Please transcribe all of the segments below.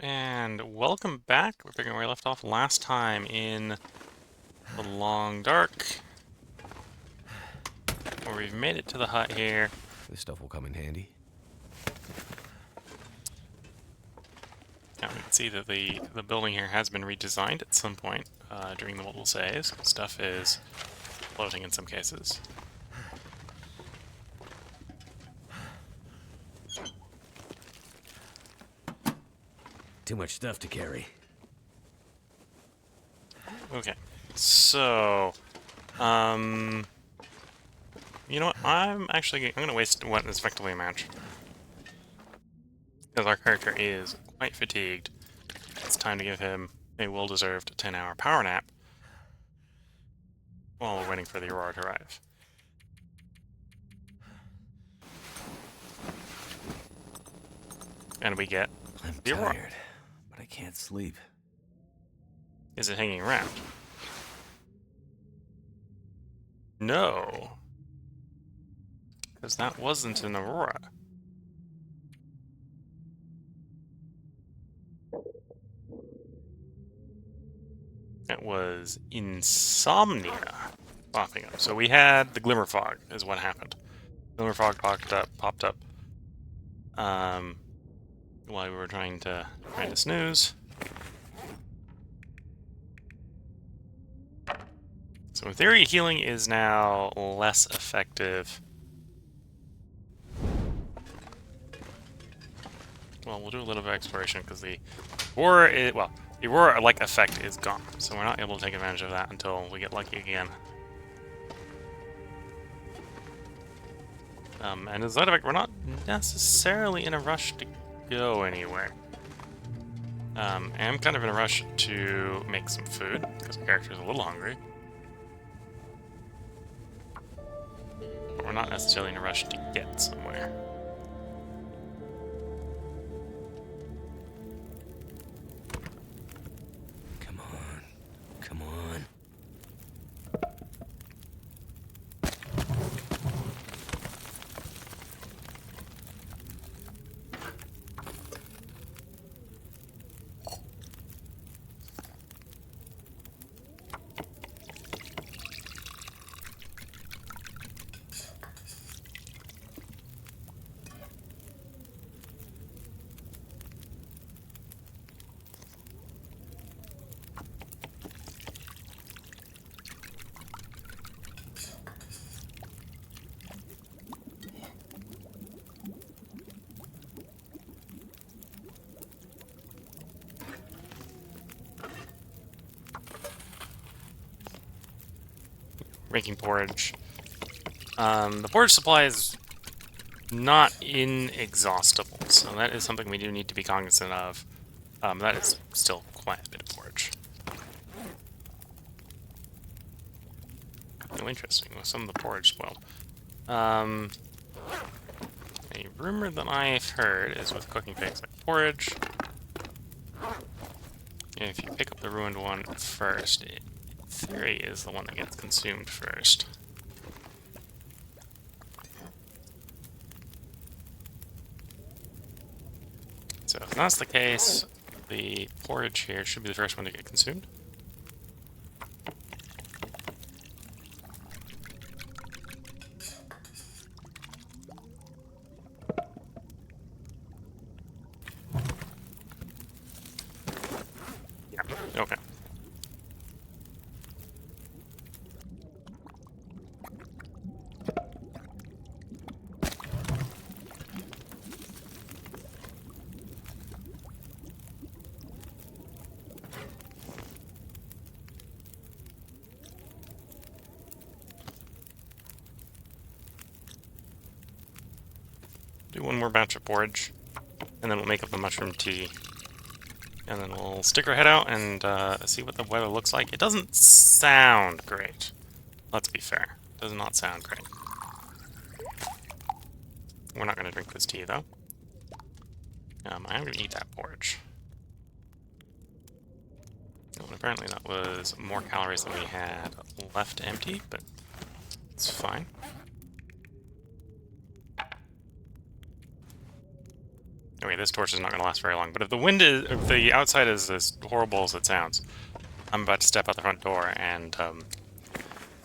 And welcome back. We're picking where we left off last time in the Long Dark, where we've made it to the hut here. This stuff will come in handy. Now we can see that the building here has been redesigned at some point during the multiple saves. Stuff is floating in some cases. Too much stuff to carry. Okay, so you know what? I'm gonna waste what is effectively a match because our character is quite fatigued. It's time to give him a well-deserved 10-hour power nap while we're waiting for the aurora to arrive. And we get I'm the aurora. tired, but I can't sleep. Is it hanging around? No. Because that wasn't an aurora. It was insomnia popping up. So we had the glimmer fog is what happened. Glimmer fog popped up while we were trying to snooze. So in theory, healing is now less effective. Well, we'll do a little bit of exploration because the aurora, the aurora-like effect is gone, so we're not able to take advantage of that until we get lucky again. And as a side effect, we're not necessarily in a rush to go anywhere. I'm kind of in a rush to make some food because the character's a little hungry. But we're not necessarily in a rush to get somewhere. Come on. Come on. Making porridge. The porridge supply is not inexhaustible, so that is something we do need to be cognizant of. That is still quite a bit of porridge. Oh, interesting. Well, some of the porridge spoiled. A rumor that I've heard is with cooking things like porridge, if you pick up the ruined one first, it, in theory, is the one that gets consumed first. So if that's the case, the porridge here should be the first one to get consumed. Yeah, okay. Do one more batch of porridge, and then we'll make up the mushroom tea. And then we'll stick our head out and see what the weather looks like. It doesn't sound great. Let's be fair. It does not sound great. We're not going to drink this tea, though. I am going to eat that porridge. Oh, and apparently that was more calories than we had left empty, but it's fine. Okay, this torch is not going to last very long, but if if the outside is as horrible as it sounds, I'm about to step out the front door and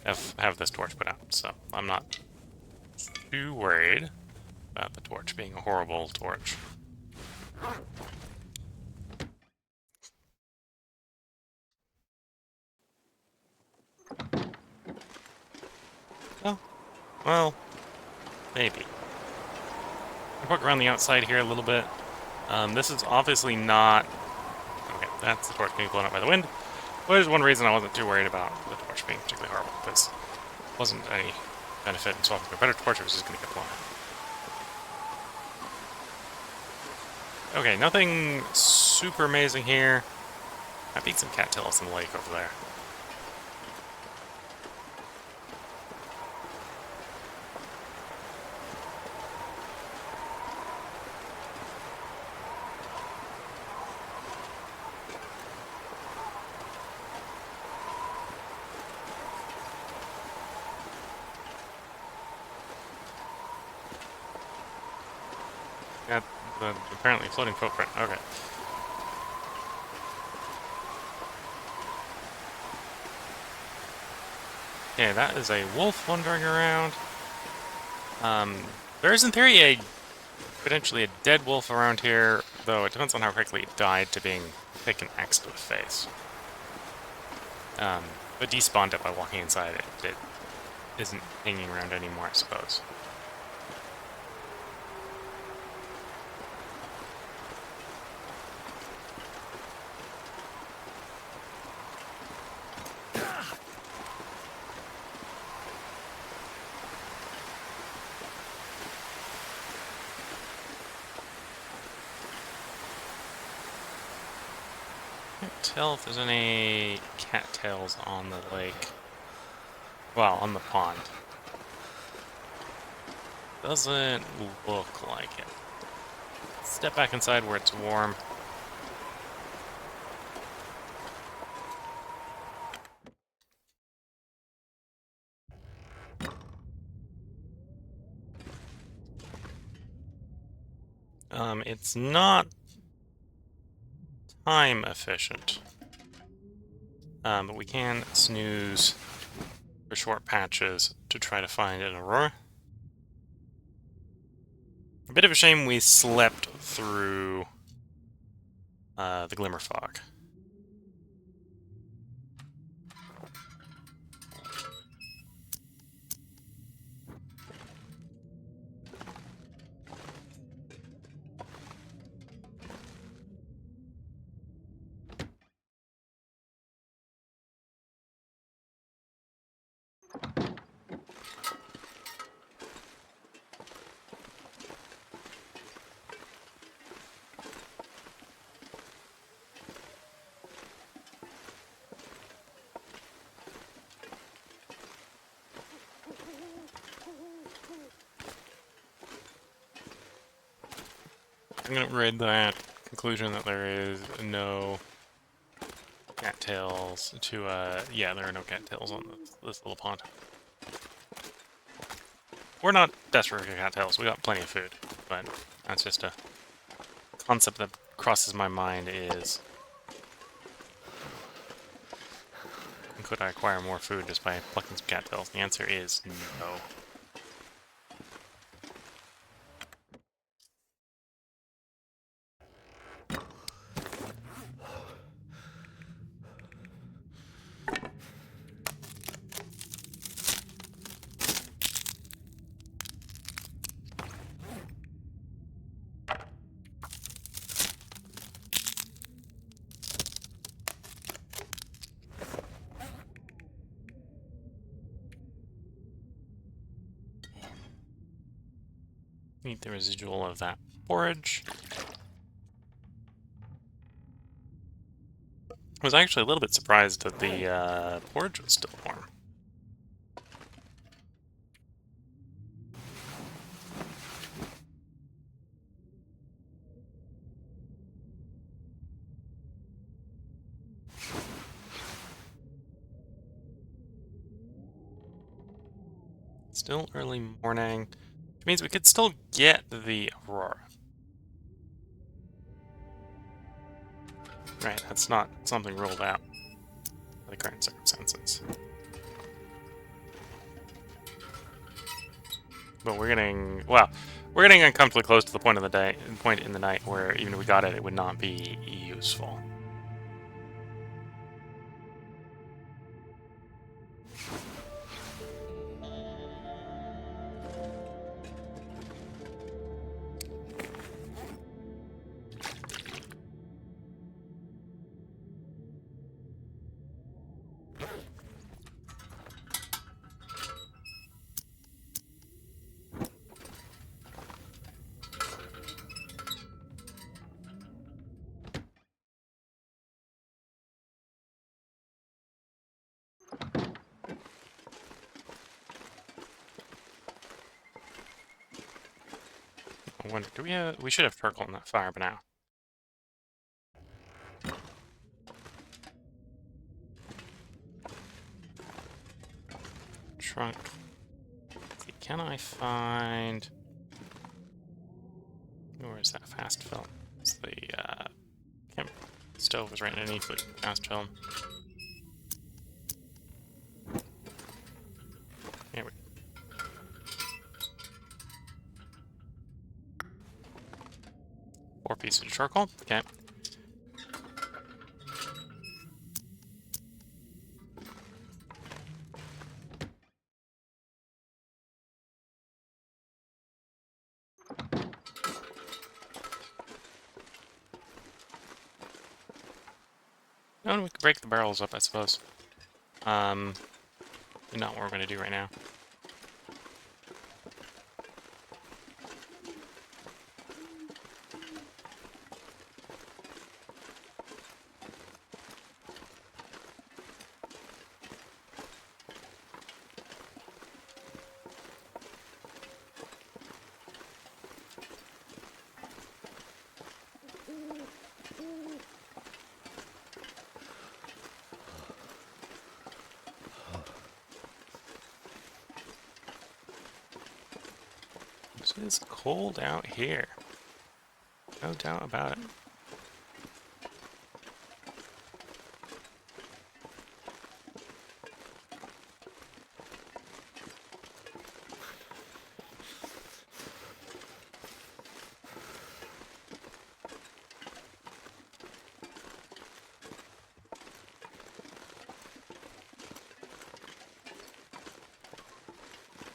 have this torch put out, so I'm not too worried about the torch being a horrible torch. Oh, well, maybe. I'll walk around the outside here a little bit. This is obviously not... Okay, that's the torch being blown up by the wind. Well, there's one reason I wasn't too worried about the torch being particularly horrible, because there wasn't any benefit in swapping to a better torch, it was just going to get blown up. Okay, nothing super amazing here. I beat some cattails in the lake over there. Got the apparently floating footprint. Okay. Okay, that is a wolf wandering around. There is in theory potentially a dead wolf around here, though it depends on how quickly it died to being taken axe to the face. But despawned it by walking inside it. It isn't hanging around anymore, I suppose. Can't tell if there's any cattails on the lake. Well, on the pond. Doesn't look like it. Step back inside where it's warm. It's not time efficient. But we can snooze for short patches to try to find an aurora. A bit of a shame we slept through the glimmer fog. I'm gonna read that conclusion that there is no cattails to, yeah, there are no cattails on this little pond. We're not desperate for cattails, we got plenty of food, but that's just a concept that crosses my mind is... Could I acquire more food just by plucking some cattails? The answer is no. Eat the residual of that porridge. I was actually a little bit surprised that the porridge was still warm. Still early morning, which means we could still get the aurora. Right, that's not something ruled out by the current circumstances. But we're getting uncomfortably close to the point in the night where even if we got it, it would not be useful. I wonder, we should have charcoal in that fire by now. Trunk. Can I find... Where is that fast film? It's the, camp stove was right underneath the fast film. There we go. 4 pieces of charcoal. Okay. Oh, we could break the barrels up, I suppose. Not what we're going to do right now. It is cold out here. No doubt about it.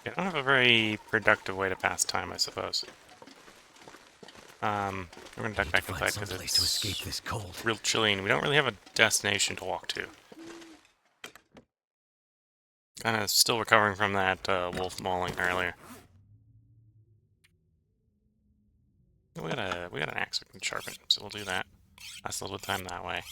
I don't have a very productive way to pass time, I suppose. We're gonna duck back inside because it's to escape this cold. real chilly and we don't really have a destination to walk to. Kind of still recovering from that wolf mauling earlier. We got an axe we can sharpen, so we'll do that. That's a little time that way.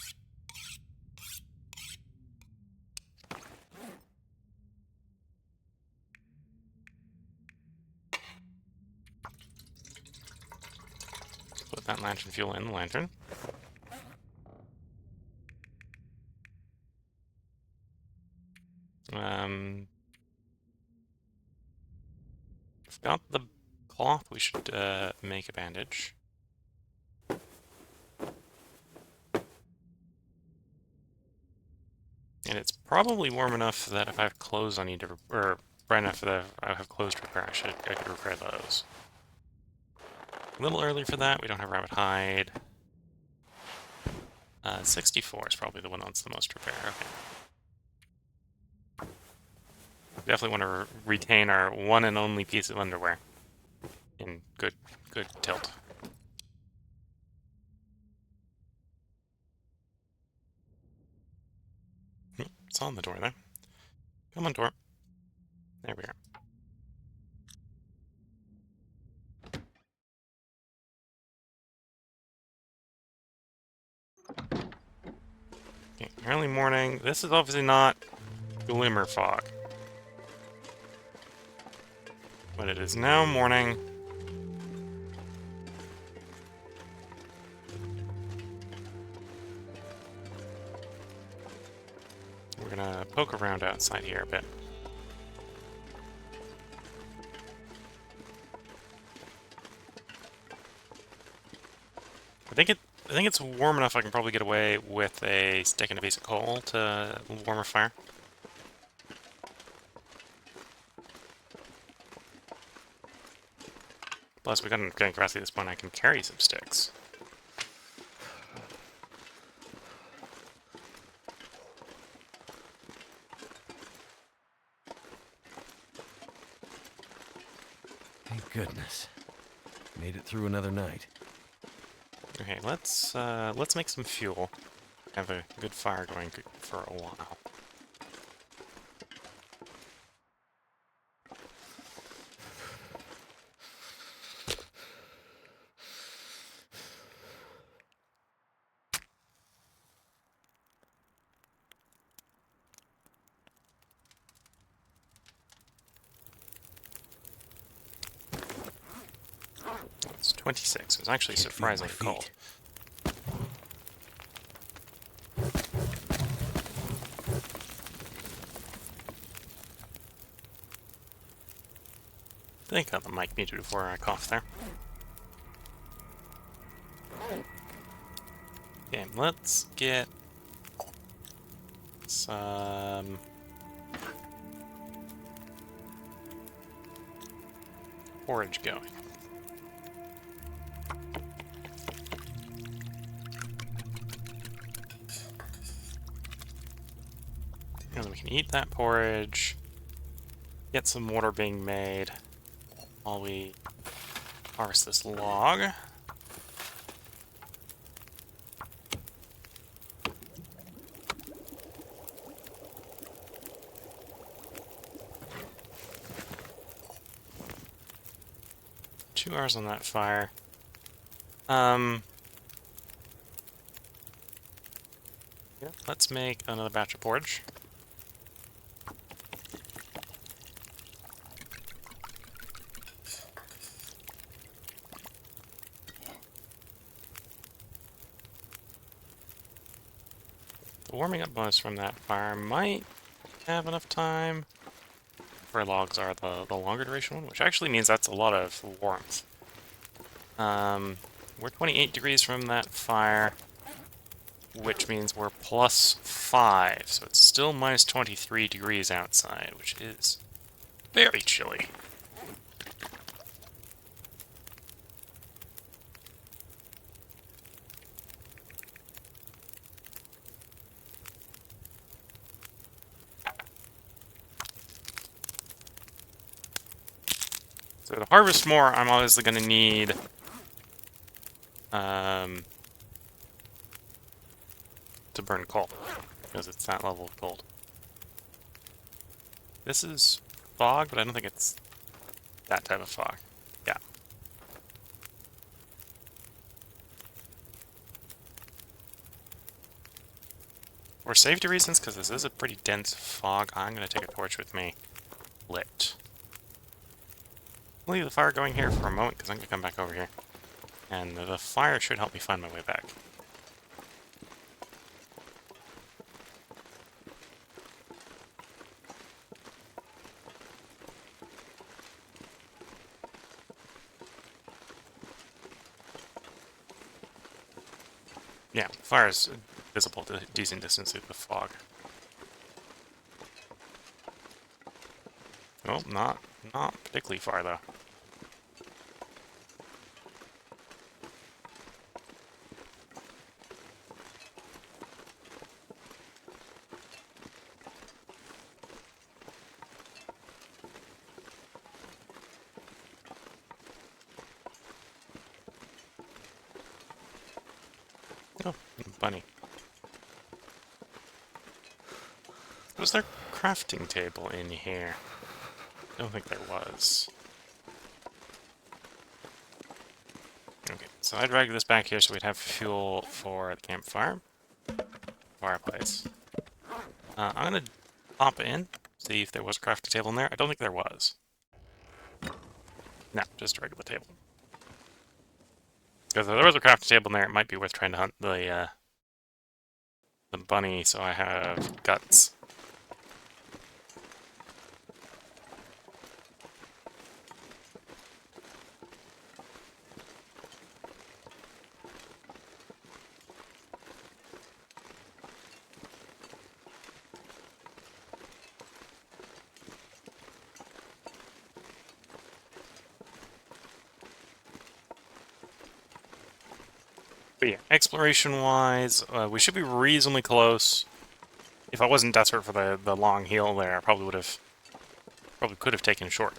Put that lantern fuel in the lantern. Got the cloth. We should make a bandage. And it's probably warm enough that if I have clothes I need to, or bright enough that I have clothes to repair, I could repair those. A little early for that. We don't have rabbit hide. 64 is probably the one that's the most repair. Okay. Definitely want to retain our one and only piece of underwear in good tilt. It's on the door there. Come on, door. There we are. Okay, early morning. This is obviously not glimmer fog. But it is now morning. We're gonna poke around outside here a bit. I think I think it's warm enough I can probably get away with a stick and a piece of coal to warm a fire. Plus, we've got enough getting capacity at this point, I can carry some sticks. Thank goodness. Made it through another night. Okay, let's make some fuel. Have a good fire going for a while. It's 26. It was actually Can't feel my surprisingly feet. cold. I think the mic muted before I coughed there. Okay, let's get some forage going. And then we can eat that porridge, get some water being made while we harvest this log. 2 hours on that fire. Yeah, let's make another batch of porridge. The warming up bonus from that fire might have enough time. For logs are the longer duration one, which actually means that's a lot of warmth. We're 28 degrees from that fire, which means we're +5, so it's still minus 23 degrees outside, which is very chilly. So to harvest more, I'm obviously going to need to burn coal, because it's that level of cold. This is fog, but I don't think it's that type of fog. Yeah. For safety reasons, because this is a pretty dense fog, I'm going to take a torch with me. Lit. I'll leave the fire going here for a moment, because I'm going to come back over here. And the fire should help me find my way back. Yeah, fire is visible to a decent distance through the fog. Oh, not particularly far, though. Oh, bunny. Was there a crafting table in here? I don't think there was. Okay, so I dragged this back here so we'd have fuel for the campfire. Fireplace. I'm gonna pop in, see if there was a crafting table in there. I don't think there was. No, just a regular table. Because if there was a crafting table in there, it might be worth trying to hunt the bunny, so I have guts. But yeah, exploration-wise, we should be reasonably close. If I wasn't desperate for the long heal there, I probably could have taken short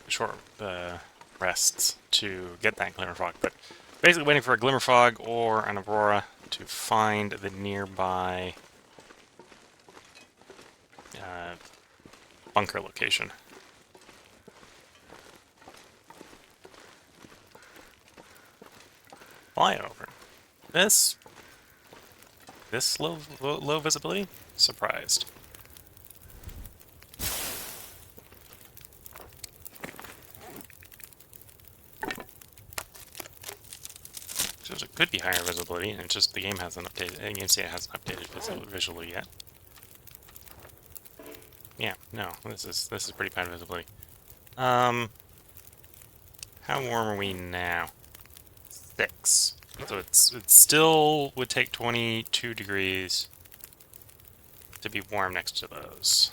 rests to get that glimmer fog. But basically, waiting for a glimmer fog or an aurora to find the nearby bunker location. Flyover. This low visibility? Surprised. So it could be higher visibility, and it's just the game hasn't updated. The game state hasn't updated visually yet. Yeah, no, this is pretty bad visibility. How warm are we now? 6. So it still would take 22 degrees to be warm next to those.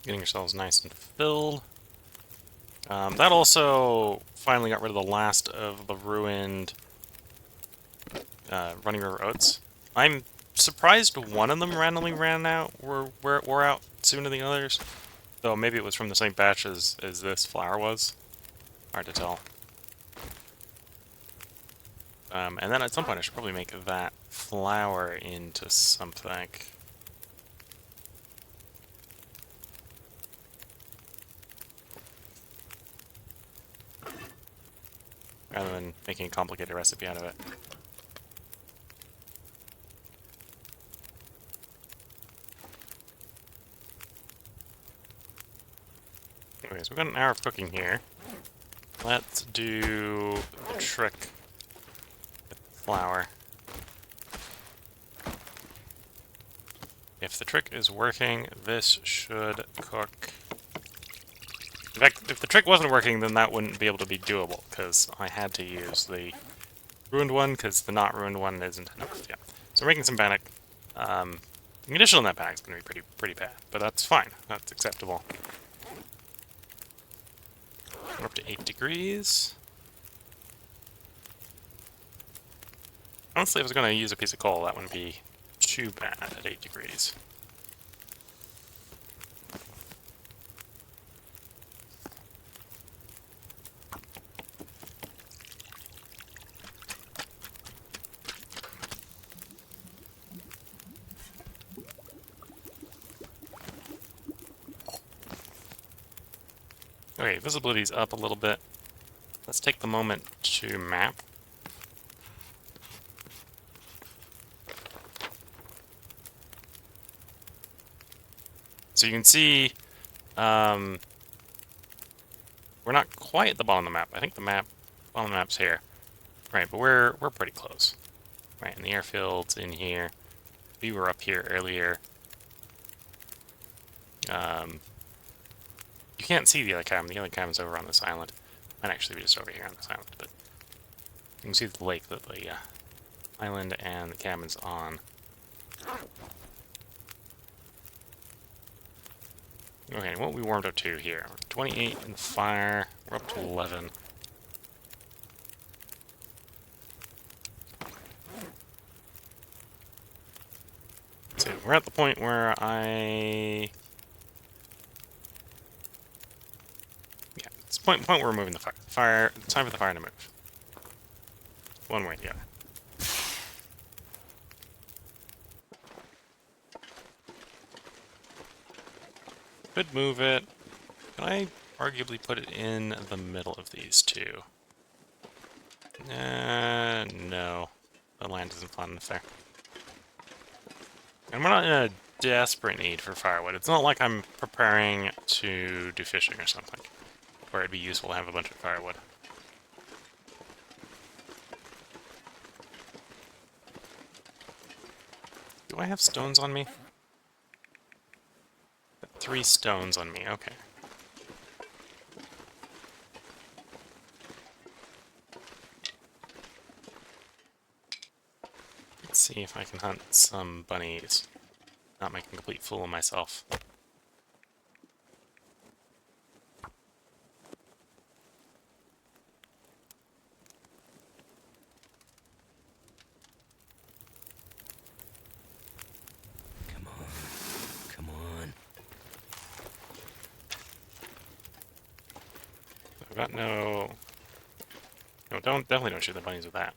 Getting yourselves nice and filled. That also finally got rid of the last of the ruined Running River Oats. I'm surprised one of them randomly ran out, wore out sooner than the others. Though maybe it was from the same batch as this flower was. Hard to tell. And then at some point I should probably make that flower into something. Rather than making a complicated recipe out of it. Anyways, we've got an hour of cooking here. Let's do the trick with flour. If the trick is working, this should cook. In fact, if the trick wasn't working, then that wouldn't be able to be doable, because I had to use the ruined one, because the not ruined one isn't enough. Yeah. So we're making some bannock. The condition on that bannock is going to be pretty bad, but that's fine. That's acceptable. We're up to 8 degrees. Honestly, if I was going to use a piece of coal, that wouldn't be too bad at 8 degrees. Okay, visibility's up a little bit. Let's take the moment to map. So you can see, we're not quite at the bottom of the map. I think the bottom of the map's here. Right, but we're pretty close. Right, and the airfield's in here. We were up here earlier. You can't see the other cabin. The other cabin's over on this island. Might actually be just over here on this island, but you can see the lake that the island and the cabin's on. Okay, what we warmed up to here? 28 in the fire. We're up to 11. So we're at the point where it's the point where we're moving the fire. It's time for the fire to move. One way or the other. Could move it. Can I arguably put it in the middle of these two? No. The land isn't fun enough there. And we're not in a desperate need for firewood. It's not like I'm preparing to do fishing or something, where it'd be useful to have a bunch of firewood. Do I have stones on me? 3 stones on me, okay. Let's see if I can hunt some bunnies. Not make a complete fool of myself. Come on. Come on. I've got no... No, definitely don't shoot the bunnies with that.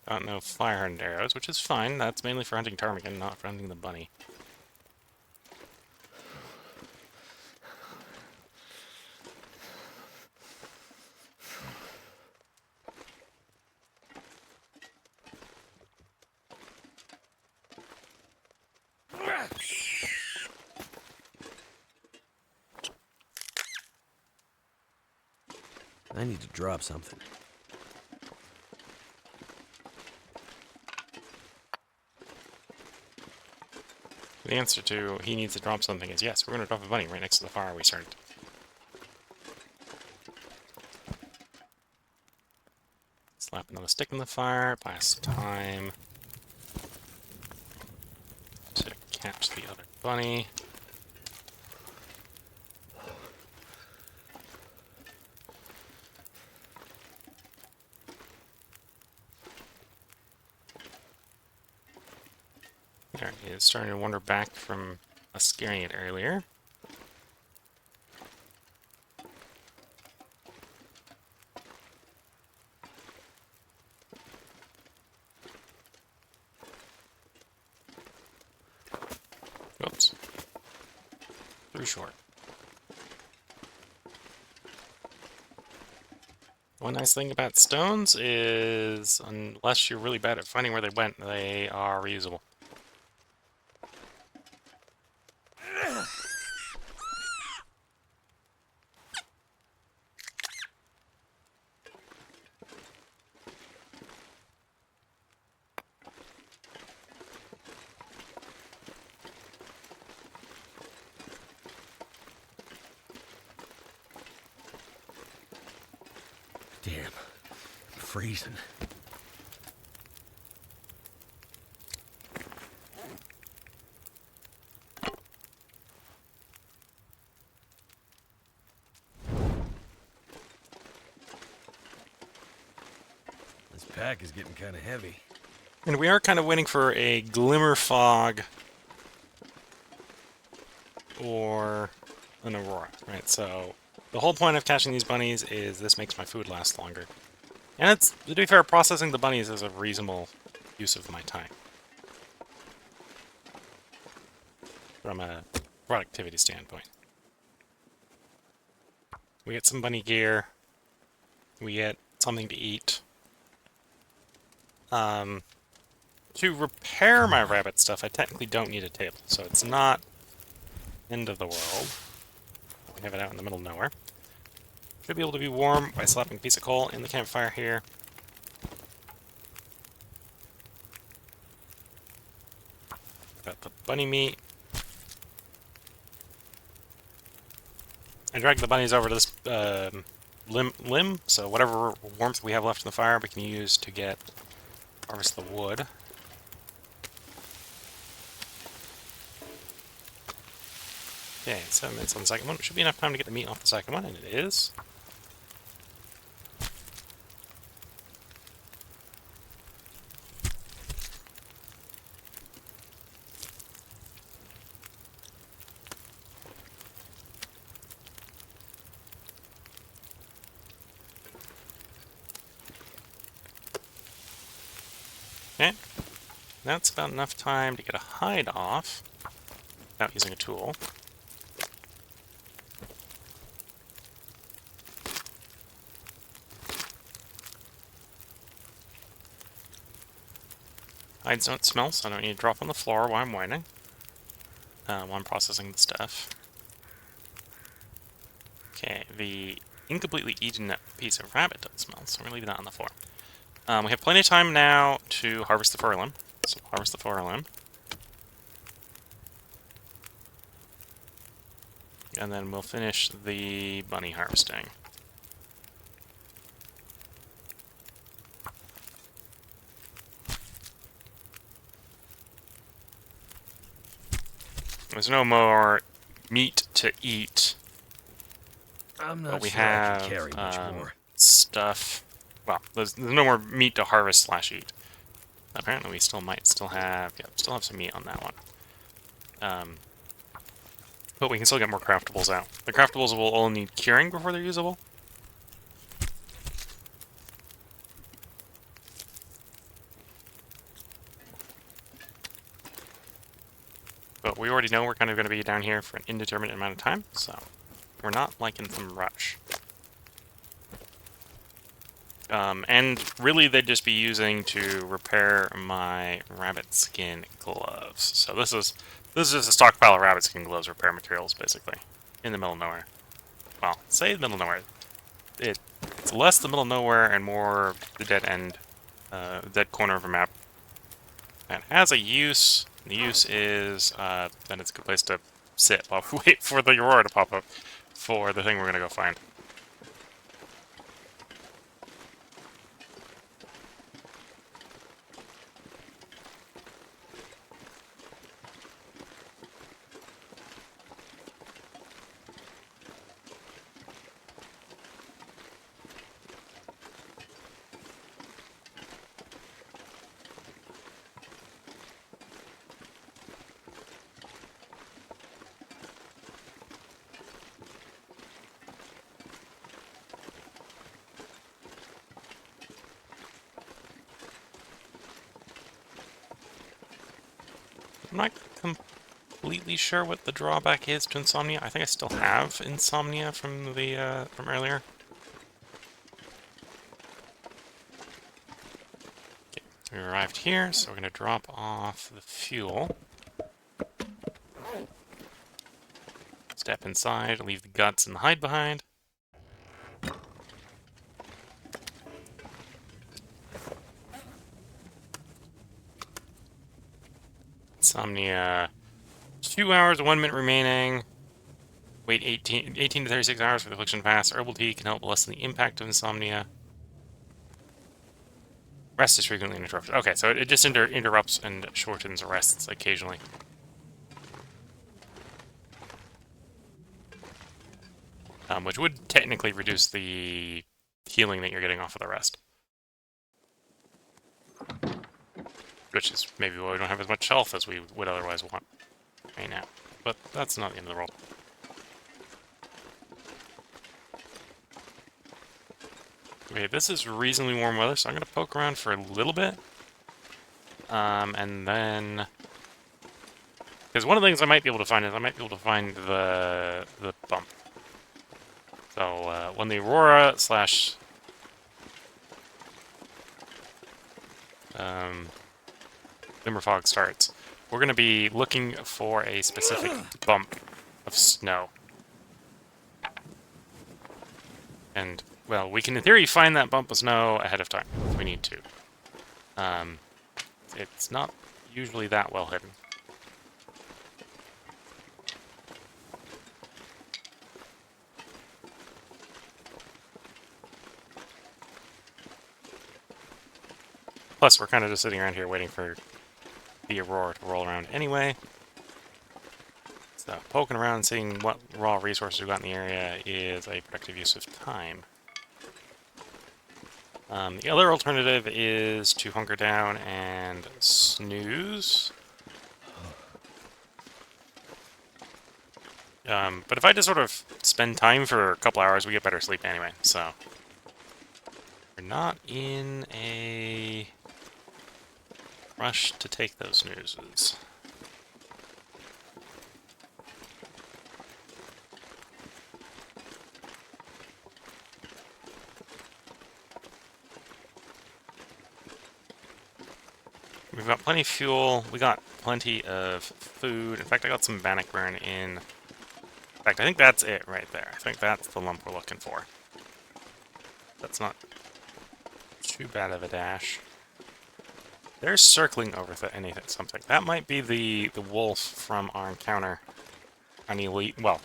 Got no fire hardened arrows, which is fine. That's mainly for hunting ptarmigan, not for hunting the bunny. I need to drop something. The answer to he needs to drop something is yes, we're going to drop a bunny right next to the fire we started. Slap another stick in the fire, buy some time to catch the other bunny. There he is, starting to wander back from us scaring it earlier. Oops. Too short. One nice thing about stones is, unless you're really bad at finding where they went, they are reusable. Damn. I'm freezing. This pack is getting kind of heavy. And we are kind of waiting for a glimmer fog or an aurora, right? So the whole point of catching these bunnies is this makes my food last longer. And it's, to be fair, processing the bunnies is a reasonable use of my time. From a productivity standpoint. We get some bunny gear. We get something to eat. To repair my rabbit stuff, I technically don't need a table, so it's not end of the world. We have it out in the middle of nowhere. Should be able to be warm by slapping a piece of coal in the campfire here. Got the bunny meat. I dragged the bunnies over to this limb, so whatever warmth we have left in the fire we can use to harvest the wood. Okay, 7 minutes on the second one. Should be enough time to get the meat off the second one, and it is. Okay, that's about enough time to get a hide off without using a tool. Hides don't smell, so I don't need to drop on the floor while I'm whining. While I'm processing the stuff. Okay, the incompletely eaten piece of rabbit doesn't smell, so we're leaving that on the floor. We have plenty of time now to harvest the fur limb. So harvest the fur limb. And then we'll finish the bunny harvesting. There's no more meat to eat. I'm not But we sure I have can carry much more. stuff. Well, there's no more meat to harvest / eat. Apparently, we might still have. Yeah, still have some meat on that one. But we can still get more craftables out. The craftables will all need curing before they're usable. But we already know we're kind of going to be down here for an indeterminate amount of time, so we're not like in some rush. And really they'd just be using to repair my rabbit skin gloves. So this is just a stockpile of rabbit skin gloves repair materials, basically, in the middle of nowhere. Well, say the middle of nowhere. It's less the middle of nowhere and more the dead end, dead corner of a map. It has a use. The use is then it's a good place to sit while we wait for the aurora to pop up for the thing we're gonna go find. I'm not completely sure what the drawback is to insomnia. I think I still have insomnia from the from earlier. Okay, we arrived here, so we're gonna drop off the fuel. Step inside, leave the guts and the hide behind. Insomnia. 2 hours, 1 minute remaining. Wait 18 to 36 hours for the affliction to pass. Herbal tea can help lessen the impact of insomnia. Rest is frequently interrupted. Okay, so it just interrupts and shortens rests occasionally. Which would technically reduce the healing that you're getting off of the rest. Which is maybe why we don't have as much health as we would otherwise want right now. But that's not the end of the world. Okay, this is reasonably warm weather, so I'm going to poke around for a little bit. And then... Because one of the things I might be able to find is I might be able to find the bump. So, when the aurora slash... Glimmer fog starts, we're going to be looking for a specific bump of snow. And, well, we can in theory find that bump of snow ahead of time if we need to. It's not usually that well hidden. Plus, we're kind of just sitting around here waiting for the aurora to roll around anyway. So, poking around and seeing what raw resources we've got in the area is a productive use of time. The other alternative is to hunker down and snooze. But if I just sort of spend time for a couple hours, we get better sleep anyway, so... We're not in a rush to take those snoozes. We've got plenty of fuel, we got plenty of food. In fact, I got some bannockburn in... In fact, I think that's it right there. I think that's the lump we're looking for. That's not too bad of a dash. They're circling over something. That might be the wolf from our encounter on elite. Well,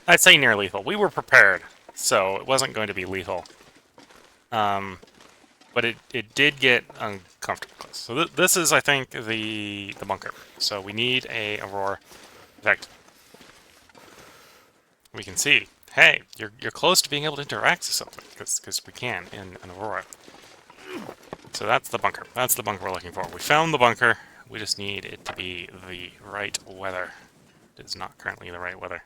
I'd say near lethal. We were prepared, so it wasn't going to be lethal. But it did get uncomfortable close. So this is, I think, the bunker. So we need a aurora. In fact, we can see. Hey, you're close to being able to interact with something because we can in an aurora. So that's the bunker. That's the bunker we're looking for. We found the bunker. We just need it to be the right weather. It is not currently the right weather.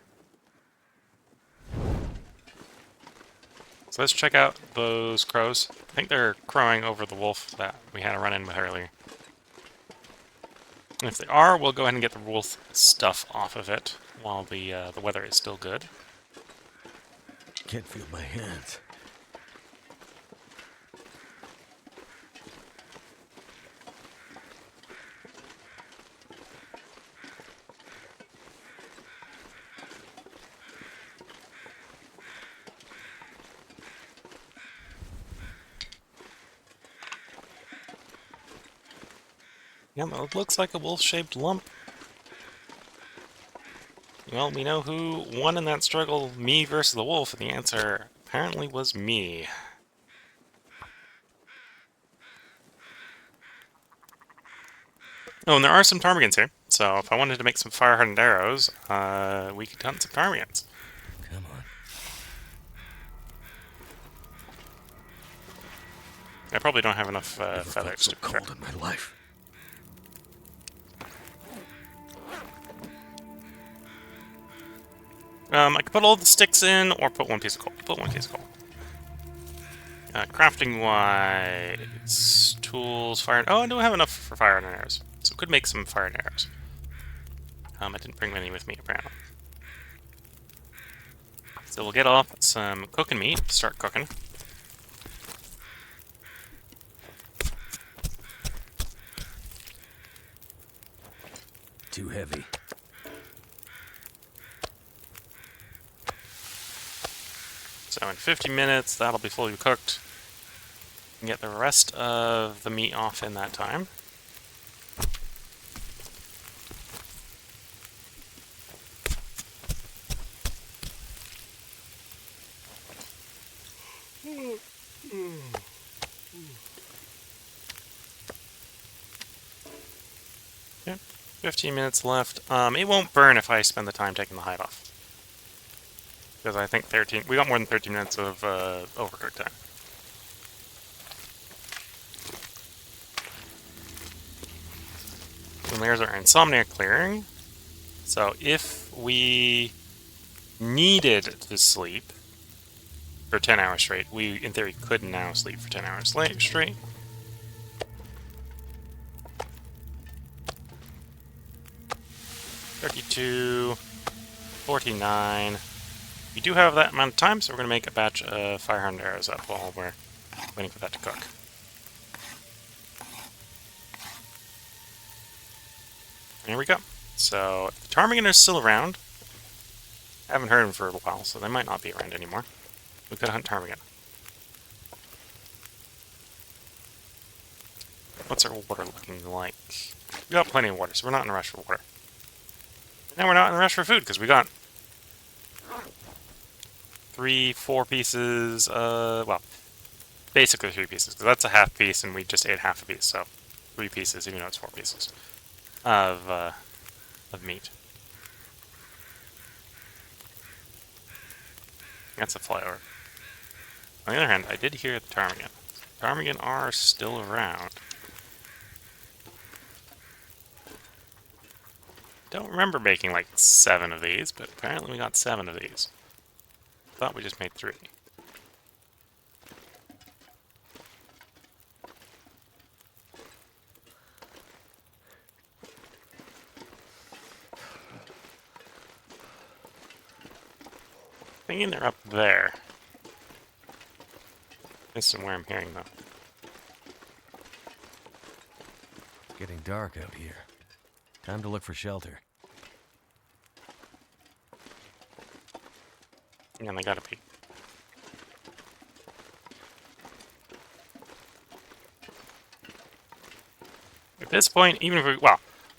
So let's check out those crows. I think they're crowing over the wolf that we had a run-in with earlier. And if they are, we'll go ahead and get the wolf stuff off of it while the weather is still good. Can't feel my hands. Yeah, it looks like a wolf-shaped lump. Well, we know who won in that struggle, me versus the wolf, and the answer apparently was me. Oh, and there are some ptarmigans here, so if I wanted to make some fire-hardened arrows, we could hunt some ptarmigans. Come on. I probably don't have enough Never feathers felt so to be fair. cold in my life. I could put all the sticks in, or put one piece of coal. Put one piece of coal. Crafting-wise, tools, fire... Oh, I don't have enough for fire and arrows, so could make some fire and arrows. I didn't bring many with me, apparently. So we'll get off some cooking meat, start cooking. Too heavy. So in 50 minutes, that'll be fully cooked. And get the rest of the meat off in that time. Okay, 15 minutes left. It won't burn if I spend the time taking the hide off. Because I think we got more than 13 minutes of overcooked time. And there's our insomnia clearing. So if we needed to sleep for 10 hours straight, we in theory could now sleep for 10 hours straight. $32, $49. We do have that amount of time, so we're going to make a batch of fire-hardened arrows up while we're waiting for that to cook. There we go. So, if the ptarmigan is still around, I haven't heard them for a while, so they might not be around anymore. We could hunt ptarmigan. What's our water looking like? We got plenty of water, so we're not in a rush for water. And we're not in a rush for food, because we got 3-4 pieces, well, basically 3 pieces, because that's a half piece, and we just ate half a piece, so 3 pieces, even though it's 4 pieces of meat. That's a flyover. On the other hand, I did hear the ptarmigan. Ptarmigan are still around. Don't remember making like 7 of these, but apparently we got 7 of these. Thought we just made 3. Thinking they're up there. This is where I'm hearing them. It's getting dark out here. Time to look for shelter. Yeah, they gotta be. this point, even if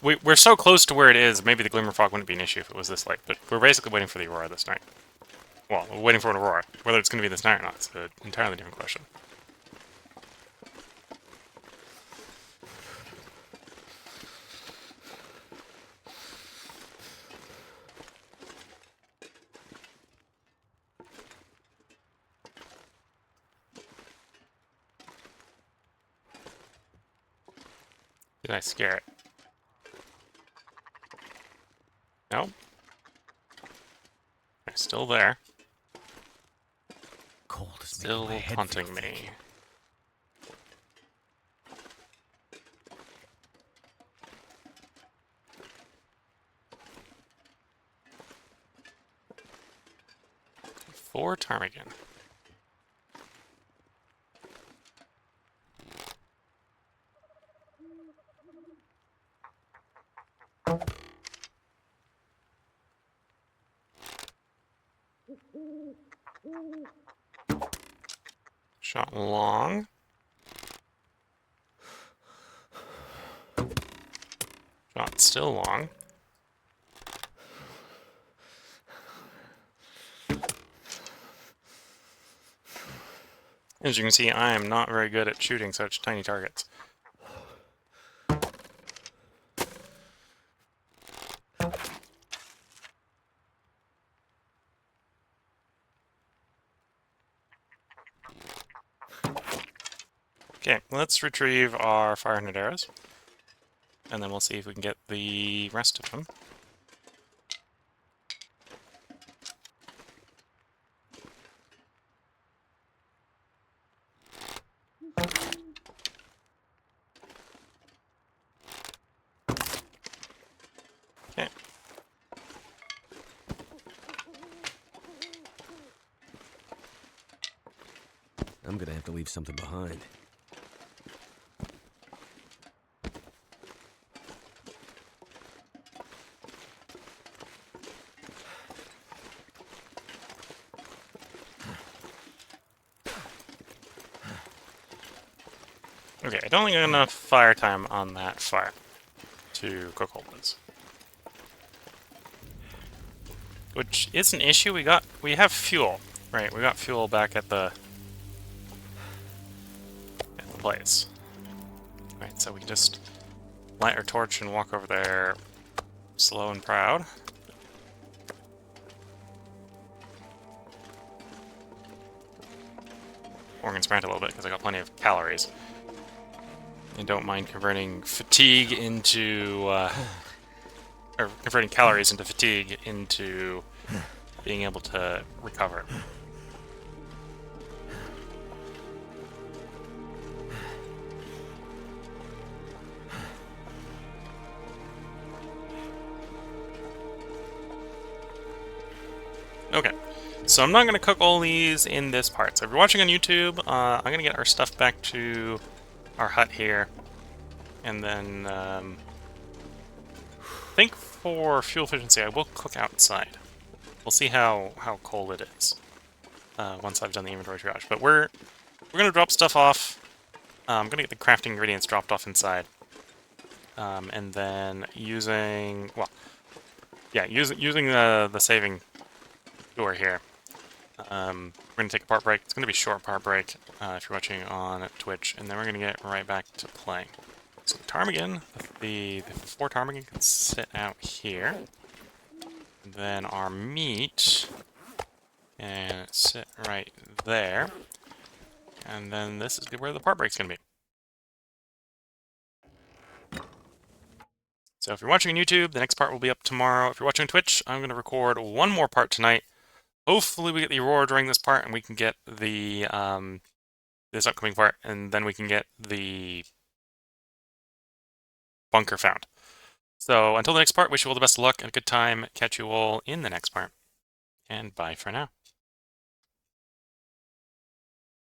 we're so close to where it is, maybe the glimmer fog wouldn't be an issue if it was this late, but we're basically waiting for the aurora this night. Well, we're waiting for an aurora. Whether it's going to be this night or not is an entirely different question. Did I scare it? Nope. They're still there. Cold is Still making my head taunting feel me. thick. For ptarmigan. Shot long. Shot still long. As you can see, I am not very good at shooting such tiny targets. Okay, let's retrieve our 500 arrows. And then we'll see if we can get the rest of them. Okay. I'm gonna have to leave something behind. Okay, I don't think I have enough fire time on that fire to cook all this. Which is an issue. We have fuel. Right, we got fuel back at the place. Right, so we can just light our torch and walk over there slow and proud. Or I can sprint a little bit because I got plenty of calories. And don't mind converting fatigue into, or converting calories into fatigue into being able to recover. Okay, so I'm not going to cook all these in this part. So if you're watching on YouTube, I'm going to get our stuff back to our hut here. And then, I think for fuel efficiency, I will cook outside. We'll see how cold it is once I've done the inventory triage. But we're going to drop stuff off. I'm going to get the crafting ingredients dropped off inside. And then using, well, yeah, using the saving door here. We're going to take a part break. It's going to be a short part break if you're watching on Twitch. And then we're going to get right back to playing. So the ptarmigan, the 4 ptarmigan can sit out here. And then our meat can sit right there. And then this is where the part break's going to be. So if you're watching on YouTube, the next part will be up tomorrow. If you're watching on Twitch, I'm going to record one more part tonight. Hopefully we get the aurora during this part, and we can get the this upcoming part, and then we can get the bunker found. So until the next part, wish you all the best of luck and a good time. Catch you all in the next part. And bye for now.